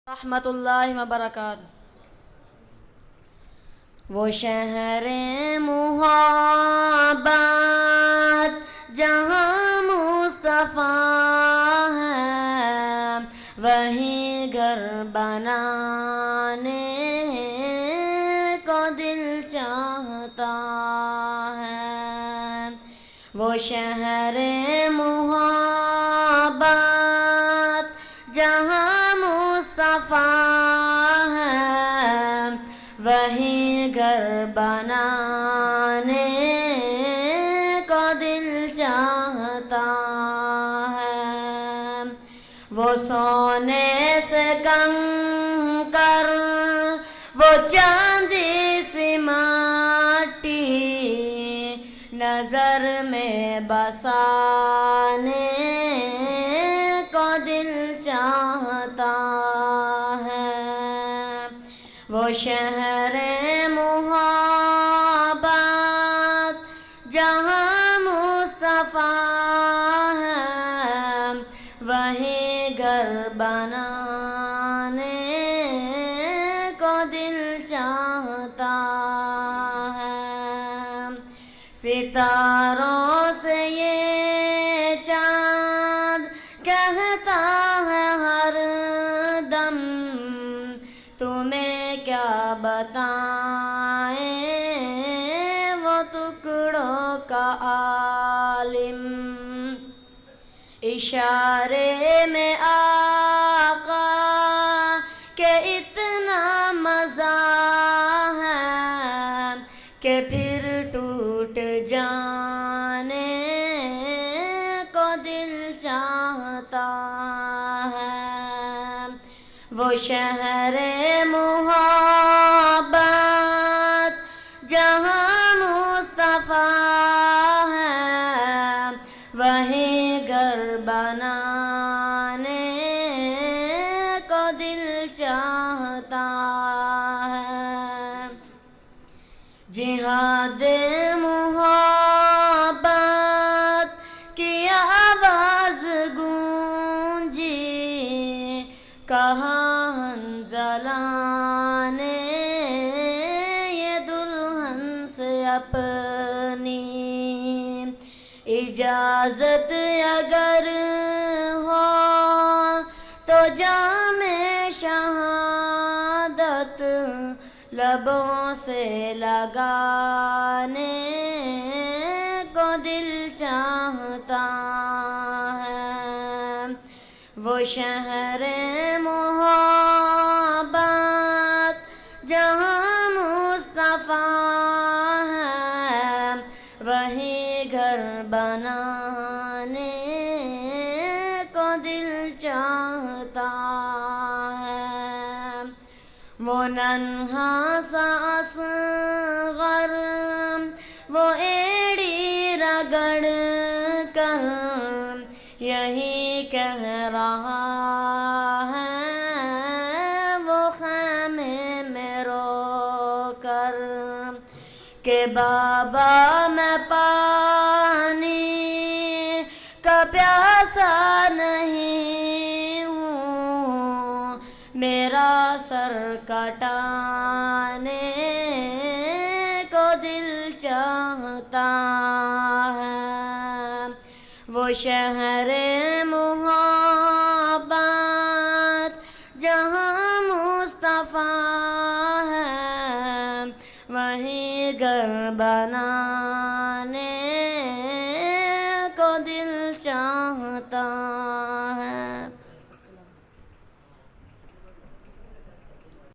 رحمۃ اللہ وبرکاتہ۔ وہ شہر محبت جہاں مصطفیٰ ہے، وہیں گھر بنانے کو دل چاہتا ہے۔ وہ شہر محبت جہاں مصطفیٰ ہے، وہیں گھر بنانے کو دل چاہتا ہے۔ وہ سونے سے کنکر، وہ چاندی سی مٹی، نظر میں بسانے کو دل چاہتا ہے۔ وہ شہر محبت جہاں مصطفیٰ ہے، وہیں گھر بنانے کو دل چاہتا ہے۔ ستاروں سے یہ چاند کہتا ہے ہر دم، تمہیں کیا بتائیں وہ ٹکڑوں کا عالم۔ اشارے میں آقا کہ اتنا مزہ ہے کہ پھر ٹوٹ جانے کو دل چاہتا ہے۔ وہ شہر محبت جہاں مصطفیٰ ہے، وہیں گھر بنانے کو دل چاہتا ہے۔ جہاد محبت کی آواز گونجی، کہاں حنظلہ نے یہ دلہن سے اپنی اجازت اگر ہو تو جام شہادت لبوں سے لگانے کو دل چاہتا ہے۔ وہ شہر محبت جہاں مصطفیٰ ہے، وہیں گھر بنانے کو دل چاہتا ہے۔ وہ ننھا سا اصغر، وہ ایڑی رگڑ کر یہی کہہ رہا ہے، وہ خیمے میں رو کر کہ بابا میں پانی کا پیاسا نہیں ہوں، میرا سر کٹانے کو دل چاہتا ہے۔ وہ شہر محبت جہاں مصطفیٰ ہے، وہیں گھر بنانے کو دل چاہتا